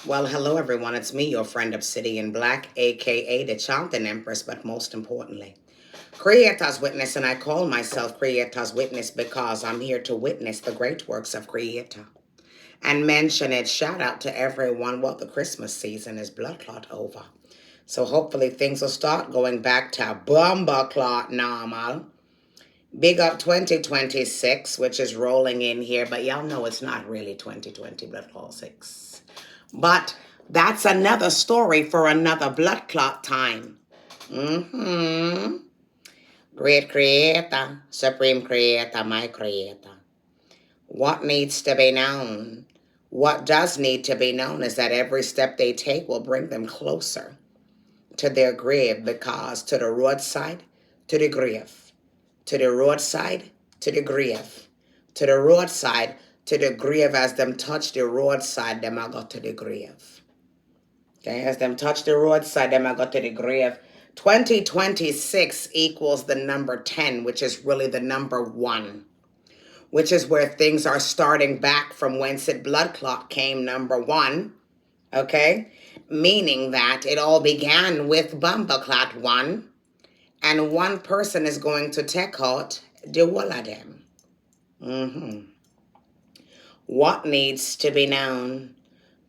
Well, hello everyone. It's me, your friend Obsidian Black, aka the Chanting Empress, but most importantly, Creator's Witness, and I call myself Creator's Witness because I'm here to witness the great works of Creator. And mention it, shout out to everyone. Well, the Christmas season is blood clot over. So hopefully things will start going back to bomber clot normal. Big up 2026, which is rolling in here, but y'all know it's not really 2020 blood clot 6. But that's another story for another blood clot time. Mm-hmm. Great Creator, Supreme Creator, my Creator. What needs to be known? What does need to be known is that every step they take will bring them closer to their grave, because to the roadside, to the grave, to the roadside, to the grave, to the roadside, to the grave. As them touch the roadside, them I go to the grave. Okay, as them touch the roadside, them I go to the grave. 2026 equals the number 10, which is really the number 1, which is where things are starting back from whence it blood clot came, number 1. Okay, meaning that it all began with bumper clot 1, and one person is going to take out the whole of them. What needs to be known?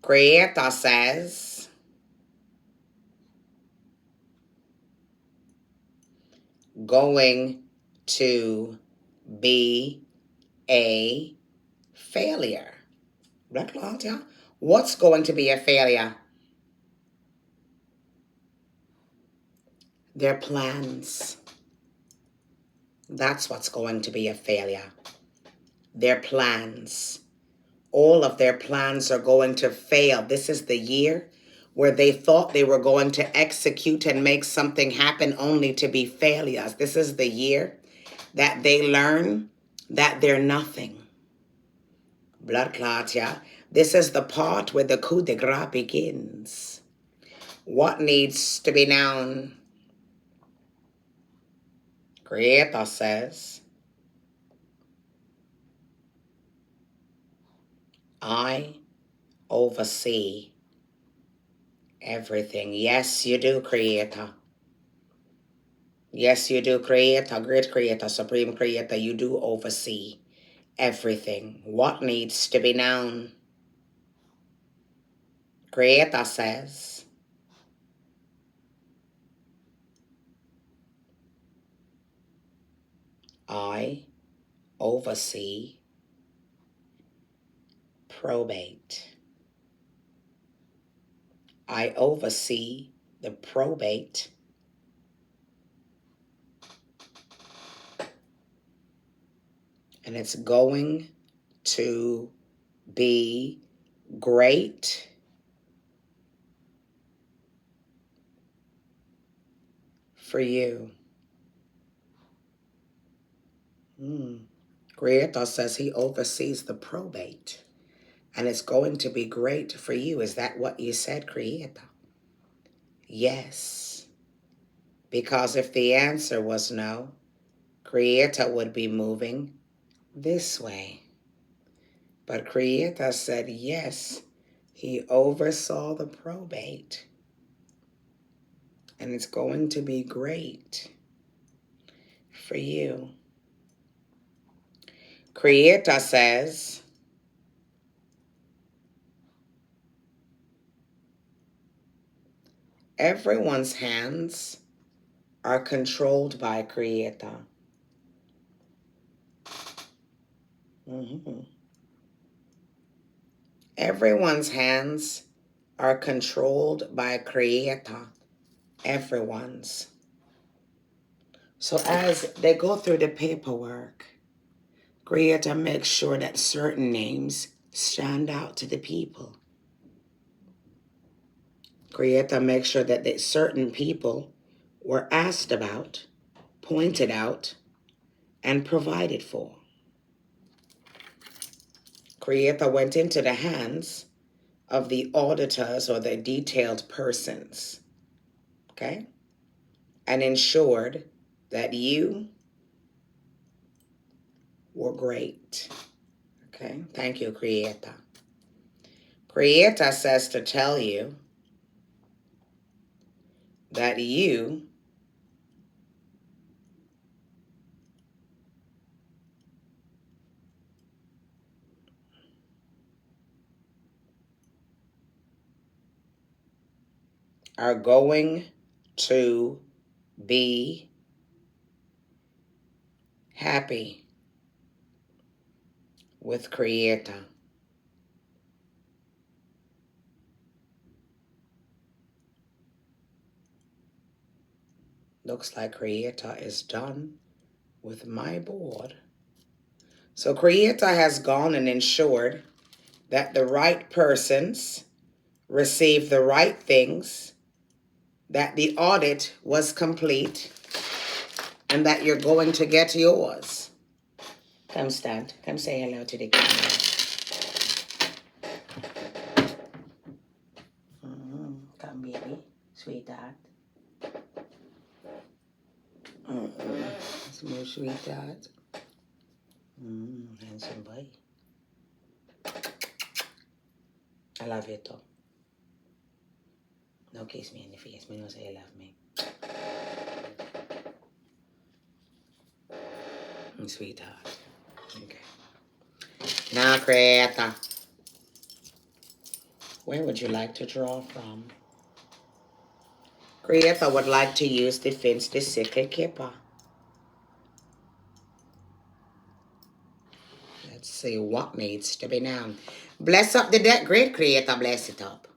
Creator says, going to be a failure. Blood clot, yeah? What's going to be a failure? Their plans. That's what's going to be a failure. Their plans. All of their plans are going to fail. This is the year where they thought they were going to execute and make something happen only to be failures. This is the year that they learn that they're nothing. Blood clot, yeah? This is the part where the coup de grace begins. What needs to be known? Creator says, I oversee everything. Yes, you do, Creator. Yes, you do, Creator, great Creator, Supreme Creator. You do oversee everything. What needs to be known? Creator says, I oversee probate. I oversee the probate. And it's going to be great for you. Creator says he oversees the probate. And it's going to be great for you. Is that what you said, Creator? Yes. Because if the answer was no, Creator would be moving this way. But Creator said yes, he oversaw the probate. And it's going to be great for you. Creator says, everyone's hands are controlled by Creator. Everyone's hands are controlled by Creator. Everyone's. So as they go through the paperwork, Creator makes sure that certain names stand out to the people. Creator makes sure that certain people were asked about, pointed out, and provided for. Creator went into the hands of the auditors or the detailed persons, okay, and ensured that you were great. Okay, thank you, Creator. Creator says to tell you that you are going to be happy with Creator. Looks like Creator is done with my board. So Creator has gone and ensured that the right persons receive the right things, that the audit was complete, and that you're going to get yours. Come stand. Come say hello to the camera. Come, baby. Sweetheart. Small sweetheart. Handsome boy. I love you too. No kiss me in the face. Me no say you love me. Sweetheart. Okay. Now, Creator, where would you like to draw from? Creator would like to use the Finch the Sickle Kipper. Let's see what needs to be known. Bless up the deck, great Creator, bless it up.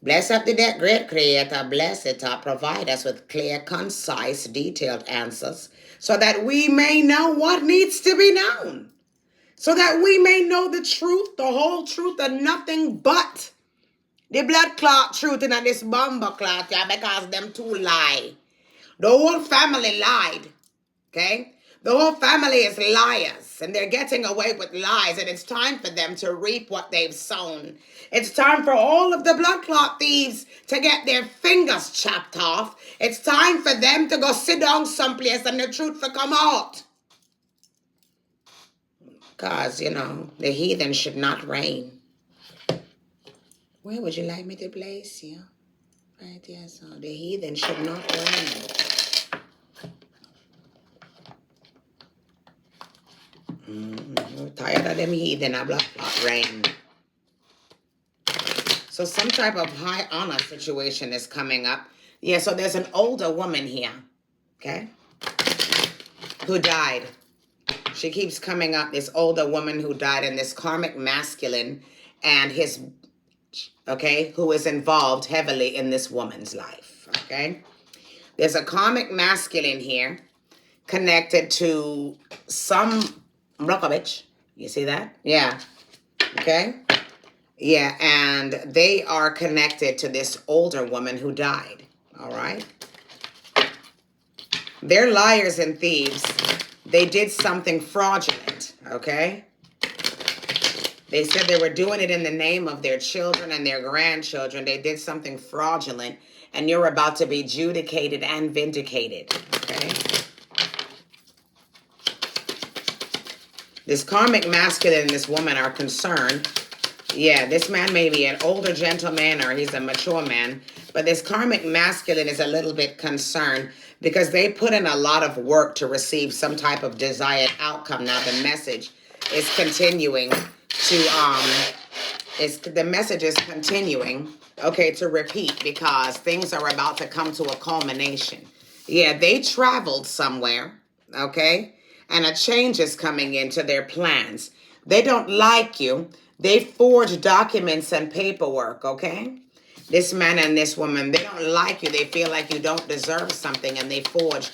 Bless up the deck, great Creator, bless it up. Provide us with clear, concise, detailed answers so that we may know what needs to be known. So that we may know the truth, the whole truth, and nothing but the blood clot truth in this bomber clot, yeah, because them two lie. The whole family lied, okay? The whole family is liars, and they're getting away with lies, and it's time for them to reap what they've sown. It's time for all of the blood clot thieves to get their fingers chopped off. It's time for them to go sit down someplace and the truth to come out. Because, you know, the heathen should not reign. Where would you like me to place you? Right here, so the heathen should not reign. I'm tired of them heathen, I block reign. So some type of high honor situation is coming up. Yeah, so there's an older woman here, okay, who died. She keeps coming up, this older woman who died, and this karmic masculine and his, okay, who is involved heavily in this woman's life, okay? There's a karmic masculine here connected to some Brokovich. You see that? Yeah. Okay? Yeah, and they are connected to this older woman who died, all right? They're liars and thieves. They did something fraudulent, okay? They said they were doing it in the name of their children and their grandchildren. They did something fraudulent, and you're about to be adjudicated and vindicated, okay? This karmic masculine and this woman are concerned. Yeah, this man may be an older gentleman or he's a mature man, but this karmic masculine is a little bit concerned because they put in a lot of work to receive some type of desired outcome. Now the message is continuing to the message is continuing, okay, to repeat because things are about to come to a culmination. Yeah, they traveled somewhere, okay, and a change is coming into their plans. They don't like you. They forge documents and paperwork, okay? This man and this woman, they don't like you. They feel like you don't deserve something, and they forge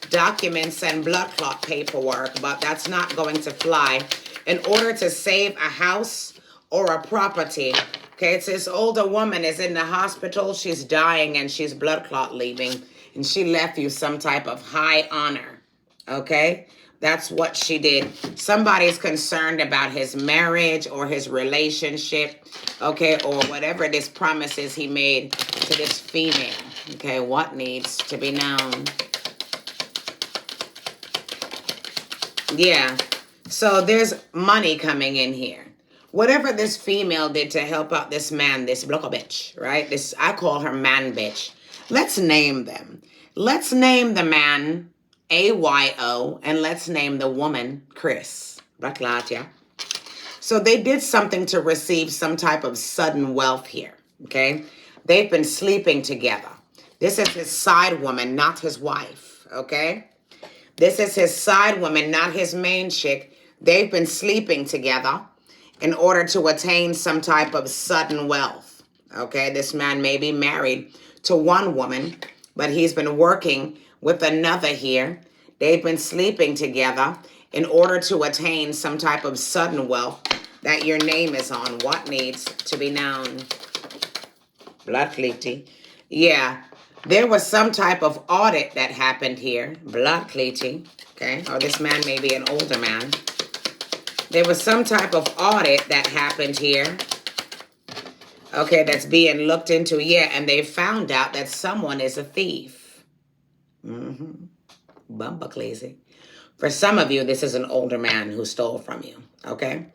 documents and blood clot paperwork, but that's not going to fly. In order to save a house or a property, okay, it's this older woman is in the hospital. She's dying, and she's blood clot leaving, and she left you some type of high honor, okay? That's what she did. Somebody's concerned about his marriage or his relationship, okay, or whatever this promise is he made to this female. Okay, what needs to be known? Yeah, so there's money coming in here. Whatever this female did to help out this man, this block bitch, right? This, I call her man bitch. Let's name them. Let's name the man AYO, and let's name the woman Chris. Black lad, yeah. So they did something to receive some type of sudden wealth here, okay? They've been sleeping together. This is his side woman, not his wife, okay? This is his side woman, not his main chick. They've been sleeping together in order to attain some type of sudden wealth, okay? This man may be married to one woman, but he's been working with another here. They've been sleeping together in order to attain some type of sudden wealth that your name is on. What needs to be known? Blood cleaty. Yeah, there was some type of audit that happened here. Blood cleaty. Okay, or this man may be an older man. There was some type of audit that happened here. Okay, that's being looked into. Yeah, and they found out that someone is a thief. Bumba crazy. For some of you, this is an older man who stole from you, okay?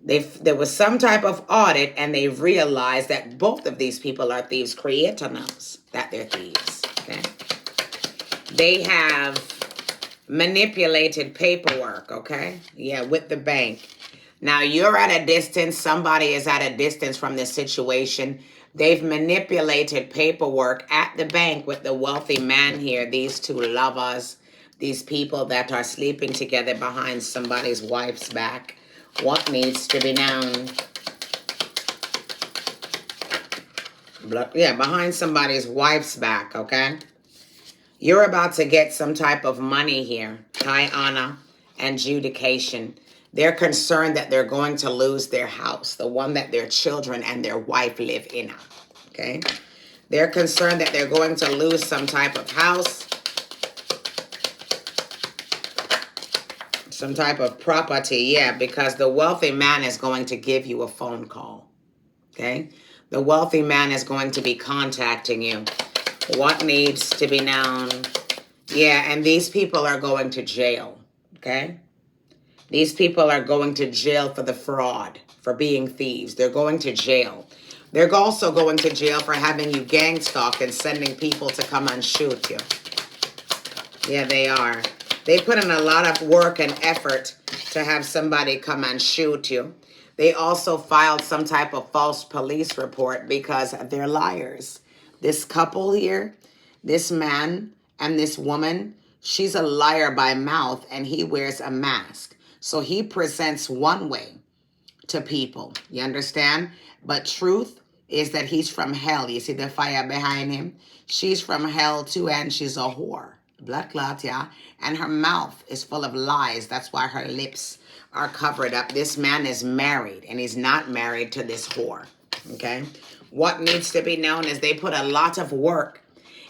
There was some type of audit, and they realized that both of these people are thieves. Creator knows that they're thieves, okay? They have manipulated paperwork, okay? Yeah, with the bank. Now, you're at a distance. Somebody is at a distance from this situation. They've manipulated paperwork at the bank with the wealthy man here, these two lovers, these people that are sleeping together behind somebody's wife's back. What needs to be known? Yeah, behind somebody's wife's back, okay? You're about to get some type of money here. High honor and adjudication. They're concerned that they're going to lose their house, the one that their children and their wife live in, okay? They're concerned that they're going to lose some type of house, some type of property, yeah, because the wealthy man is going to give you a phone call, okay? The wealthy man is going to be contacting you. What needs to be known? Yeah, and these people are going to jail, okay? These people are going to jail for the fraud, for being thieves. They're going to jail. They're also going to jail for having you gang stalk and sending people to come and shoot you. Yeah, they are. They put in a lot of work and effort to have somebody come and shoot you. They also filed some type of false police report because they're liars. This couple here, this man and this woman, she's a liar by mouth and he wears a mask. So he presents one way to people. You understand? But truth is that he's from hell. You see the fire behind him? She's from hell too, and she's a whore. Blood clot, yeah? And her mouth is full of lies. That's why her lips are covered up. This man is married, and he's not married to this whore, okay? What needs to be known is they put a lot of work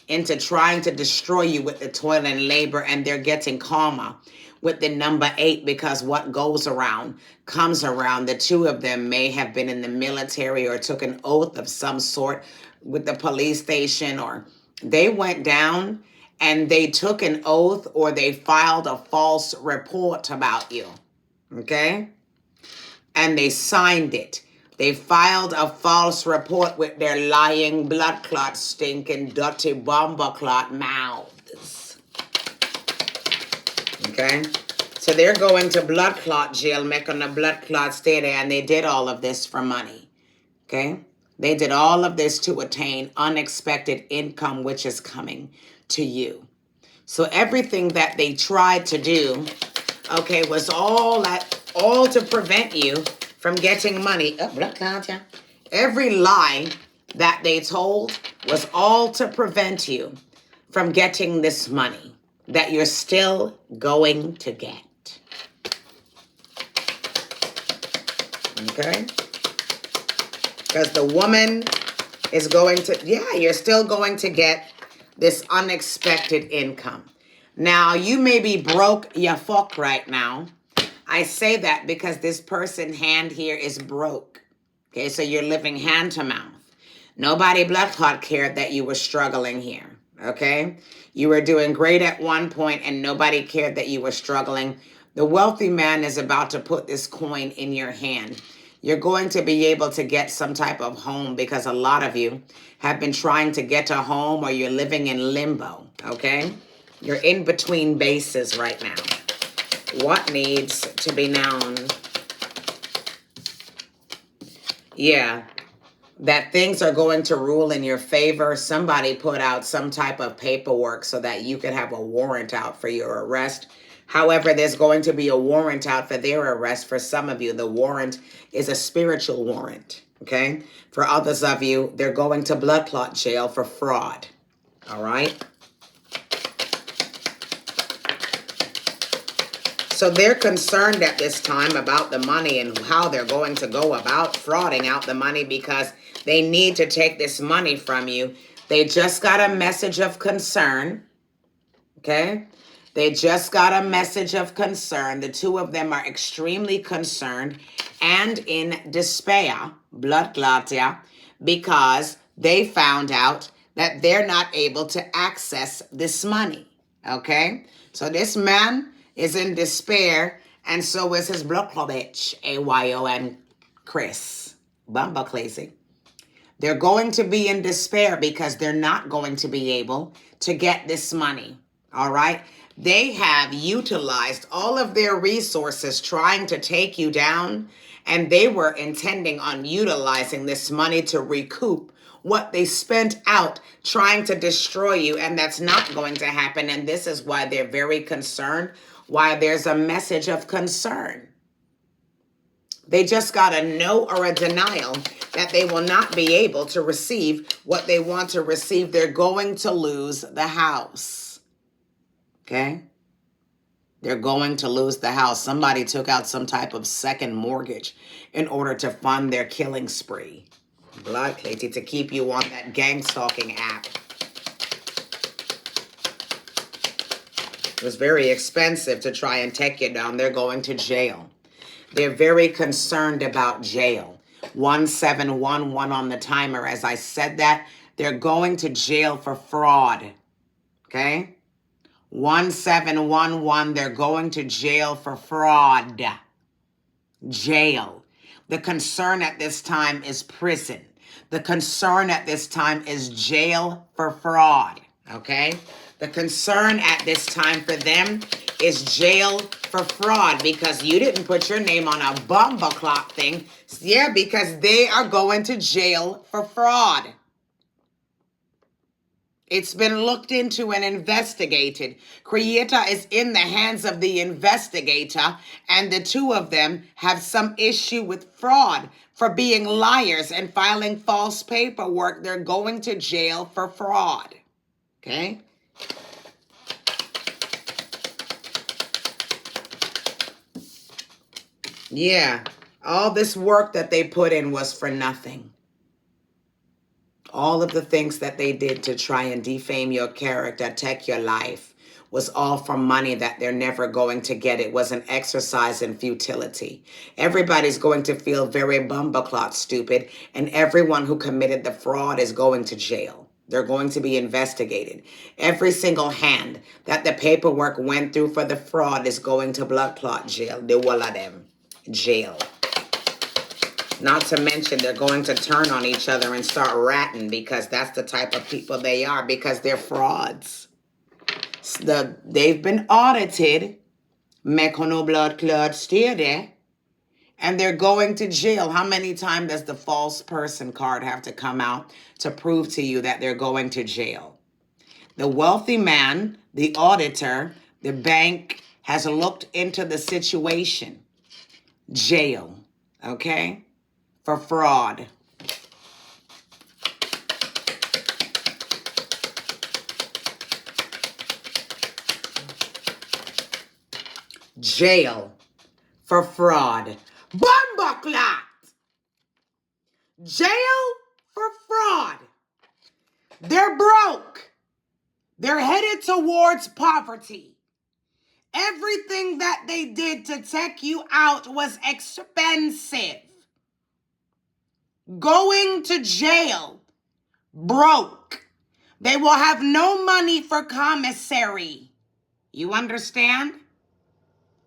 into trying to destroy you with the toil and labor, and they're getting karma with the number 8 because what goes around comes around. The two of them may have been in the military or took an oath of some sort with the police station, or they went down and they took an oath or they filed a false report about you, okay? And they signed it. They filed a false report with their lying, blood clot, stinking, dirty, bomber clot mouths. Okay? So they're going to blood clot jail, making a blood clot stay there, and they did all of this for money. Okay? They did all of this to attain unexpected income, which is coming to you. So everything that they tried to do, okay, was all to prevent you from getting money. Every lie that they told was all to prevent you from getting this money that you're still going to get. Okay? Because the woman is going to, yeah, you're still going to get this unexpected income. Now, you may be broke, you fuck right now. I say that because this person hand here is broke. Okay, so you're living hand to mouth. Nobody blood clot cared that you were struggling here. Okay? You were doing great at one point and nobody cared that you were struggling. The wealthy man is about to put this coin in your hand. You're going to be able to get some type of home because a lot of you have been trying to get a home or you're living in limbo, okay? You're in between bases right now. What needs to be known? Yeah, that things are going to rule in your favor. Somebody put out some type of paperwork so that you could have a warrant out for your arrest. However, there's going to be a warrant out for their arrest. For some of you, the warrant is a spiritual warrant, okay? For others of you, they're going to blood clot jail for fraud, all right? So they're concerned at this time about the money and how they're going to go about frauding out the money because they need to take this money from you. They just got a message of concern, okay? They just got a message of concern. The two of them are extremely concerned and in despair, blood clot, yeah, because they found out that they're not able to access this money, okay? So this man is in despair, and so is his blood clot bitch, AYO and Chris. Bumba Clazy. They're going to be in despair because they're not going to be able to get this money, all right? They have utilized all of their resources trying to take you down, and they were intending on utilizing this money to recoup what they spent out trying to destroy you, and that's not going to happen, and this is why they're very concerned, why there's a message of concern. They just got a no or a denial that they will not be able to receive what they want to receive. They're going to lose the house. Okay? They're going to lose the house. Somebody took out some type of second mortgage in order to fund their killing spree. Blood Katie, to keep you on that gang stalking app. It was very expensive to try and take you down. They're going to jail. They're very concerned about jail. 1711 on the timer. As I said that, they're going to jail for fraud. Okay? 1711, they're going to jail for fraud. Jail. The concern at this time is prison. The concern at this time is jail for fraud. Okay? The concern at this time for them is jail for fraud because you didn't put your name on a bomba clock thing. Yeah, because they are going to jail for fraud. It's been looked into and investigated. Creator is in the hands of the investigator, and the two of them have some issue with fraud for being liars and filing false paperwork. They're going to jail for fraud. Okay? Yeah, all this work that they put in was for nothing. All of the things that they did to try and defame your character, take your life, was all for money that they're never going to get. It was an exercise in futility. Everybody's going to feel very bumbleclot stupid, and everyone who committed the fraud is going to jail. They're going to be investigated. Every single hand that the paperwork went through for the fraud is going to blood clot jail. The wall of them. Jail. Not to mention they're going to turn on each other and start ratting because that's the type of people they are, because they're frauds. They've been audited. Mekono blood clot stay there. And they're going to jail. How many times does the false person card have to come out to prove to you that they're going to jail? The wealthy man, the auditor, the bank has looked into the situation. Jail, okay? For fraud. Jail for fraud. Bumbleclot! Jail for fraud. They're broke. They're headed towards poverty. Everything that they did to take you out was expensive. Going to jail. Broke. They will have no money for commissary. You understand?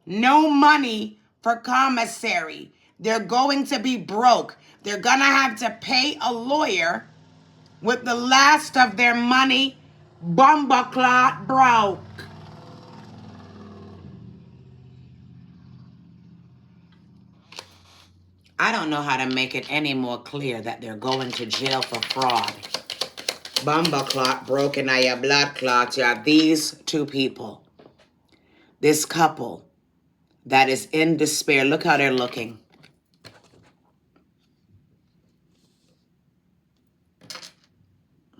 No money for commissary. They're going to be broke. They're going to have to pay a lawyer with the last of their money bumper clot broke. I don't know how to make it any more clear that they're going to jail for fraud. Bumper clot broken, now your blood clot. You have these two people. This couple that is in despair. Look how they're looking.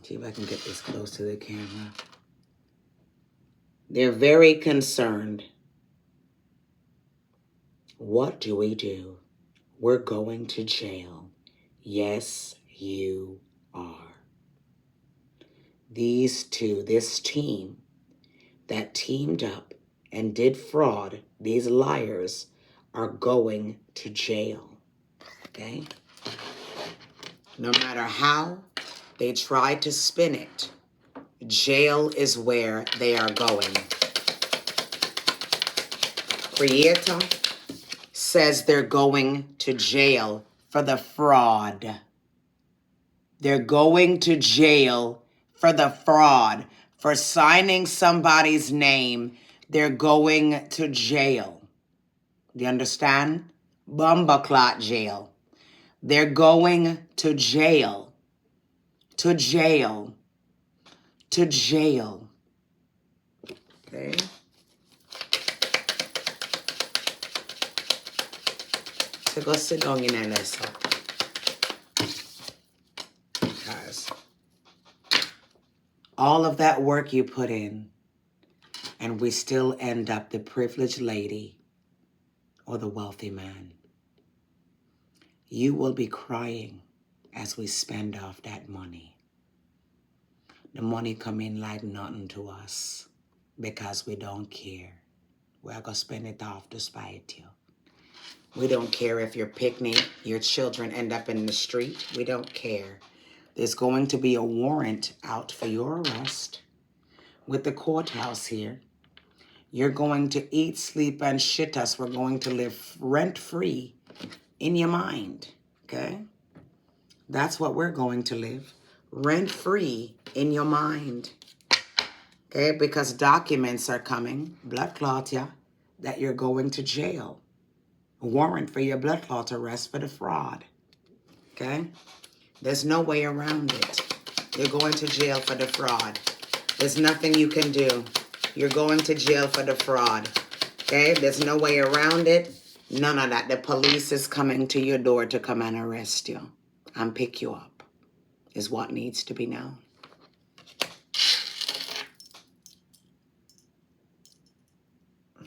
See if I can get this close to the camera. They're very concerned. What do we do? We're going to jail. Yes, you are. These two, this team that teamed up and did fraud, these liars, are going to jail. Okay? No matter how they try to spin it, jail is where they are going. Creator says they're going to jail for the fraud. They're going to jail for the fraud. For signing somebody's name, they're going to jail. Do you understand? Bumper clot jail. They're going to jail. To jail. To jail. Okay? So go sit down in a lesson. Because all of that work you put in, and we still end up the privileged lady or the wealthy man. You will be crying as we spend off that money. The money come in like nothing to us because we don't care. We're going to spend it off to spite you. We don't care if your picnic, your children end up in the street. We don't care. There's going to be a warrant out for your arrest with the courthouse here. You're going to eat, sleep, and shit us. We're going to live rent-free in your mind, okay? That's what we're going to live, rent-free in your mind, okay? Because documents are coming, blood clot, yeah, that you're going to jail. A warrant for your blood clot arrest for the fraud, okay? There's no way around it. You're going to jail for the fraud. There's nothing you can do. You're going to jail for the fraud, okay? There's no way around it. None of that. The police is coming to your door to come and arrest you and pick you up is what needs to be known.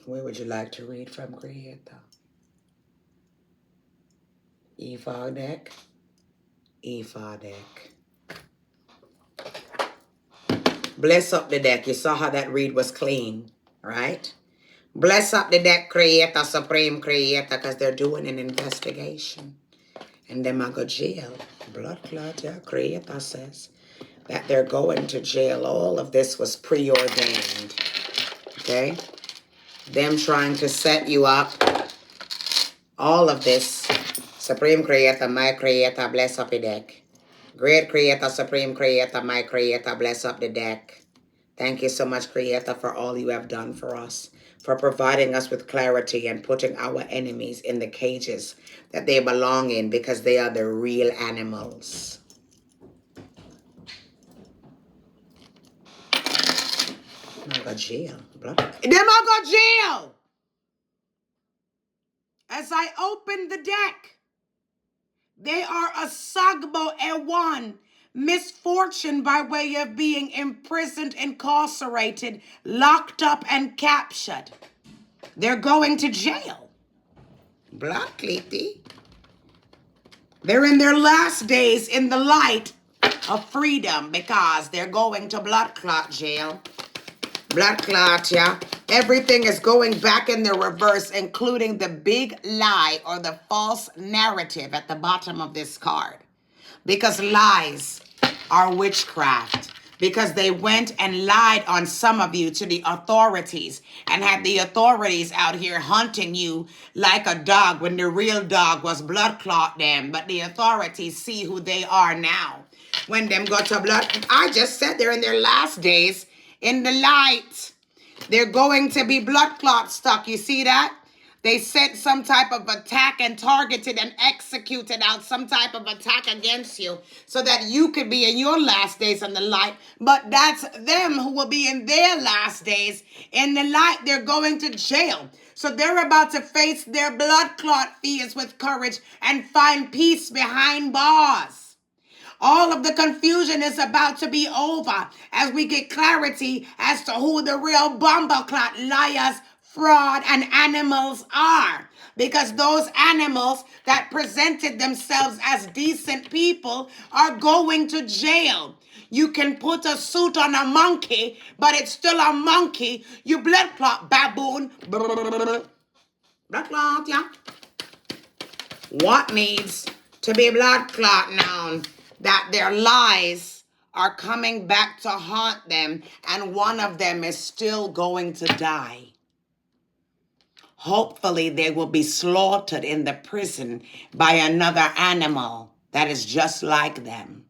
Where would you like to read from, Creator? E4 deck. E4 deck. Bless up the deck. You saw how that read was clean, right? Bless up the deck, Creator, Supreme Creator, because they're doing an investigation. And them are go jail. Blood clot, yeah, Creator says that they're going to jail. All of this was preordained, okay? Them trying to set you up. All of this. Supreme Creator, my Creator, bless up the deck. Great Creator, Supreme Creator, my Creator, bless up the deck. Thank you so much, Creator, for all you have done for us, for providing us with clarity and putting our enemies in the cages that they belong in because they are the real animals. I go jail. Blood. Them I go jail! As I open the deck, they are a Sagbo Ewan, misfortune by way of being imprisoned, incarcerated, locked up, and captured. They're going to jail. Blood Clitty. They're in their last days in the light of freedom because they're going to blood clot jail. Blood clot, yeah. Everything is going back in the reverse, including the big lie or the false narrative at the bottom of this card. Because lies are witchcraft. because they went and lied on some of you to the authorities and had the authorities out here hunting you like a dog when the real dog was blood clot them. But the authorities see who they are now. When them got to blood, I just said they're in their last days in the light. They're going to be blood clot stuck. You see that? They sent some type of attack and targeted and executed out some type of attack against you so that you could be in your last days in the light. But that's them who will be in their last days in the light. They're going to jail. So they're about to face their blood clot fears with courage and find peace behind bars. All of the confusion is about to be over as we get clarity as to who the real bumbleclot liars, fraud, and animals are. Because those animals that presented themselves as decent people are going to jail. You can put a suit on a monkey, but it's still a monkey. You blood clot baboon. Blood clot, yeah. What needs to be blood clot now? That their lies are coming back to haunt them, and one of them is still going to die. Hopefully, they will be slaughtered in the prison by another animal that is just like them.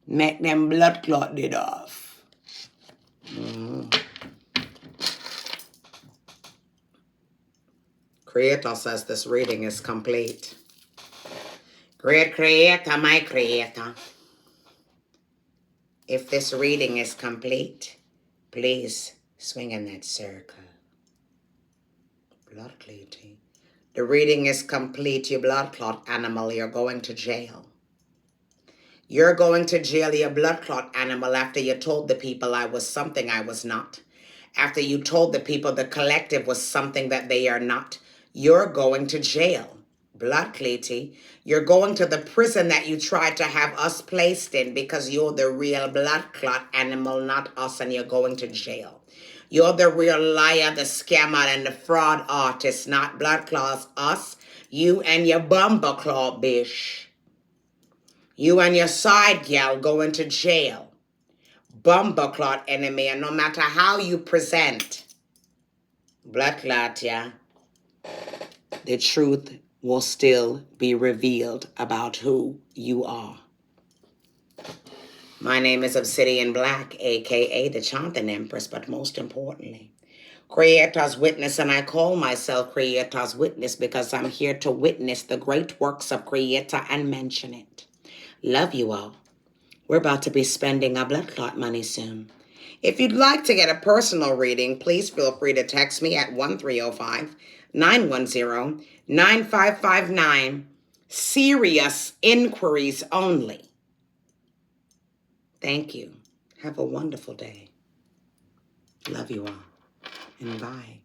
Make them blood clotted off. Creator says this reading is complete. Great Creator, my Creator. If this reading is complete, please swing in that circle. Blood clotting. The reading is complete, you blood clot animal. You're going to jail. You're going to jail, you blood clot animal, after you told the people I was something I was not. After you told the people the collective was something that they are not. You're going to jail. Blood clotty. You're going to the prison that you tried to have us placed in because you're the real blood clot animal, not us, and you're going to jail. You're the real liar, the scammer, and the fraud artist, not blood clots, us. You and your bumbleclaw bish. You and your side gal going to jail. Bumbleclot enemy, and no matter how you present, blood clot, yeah, the truth will still be revealed about who you are. My name is Obsidian Black, a.k.a. the Chanting Empress, but most importantly, Creator's Witness, and I call myself Creator's Witness because I'm here to witness the great works of Creator and mention it. Love you all. We're about to be spending our blood clot money soon. If you'd like to get a personal reading, please feel free to text me at 1305-910-9559. Serious inquiries only. Thank you. Have a wonderful day. Love you all. And bye.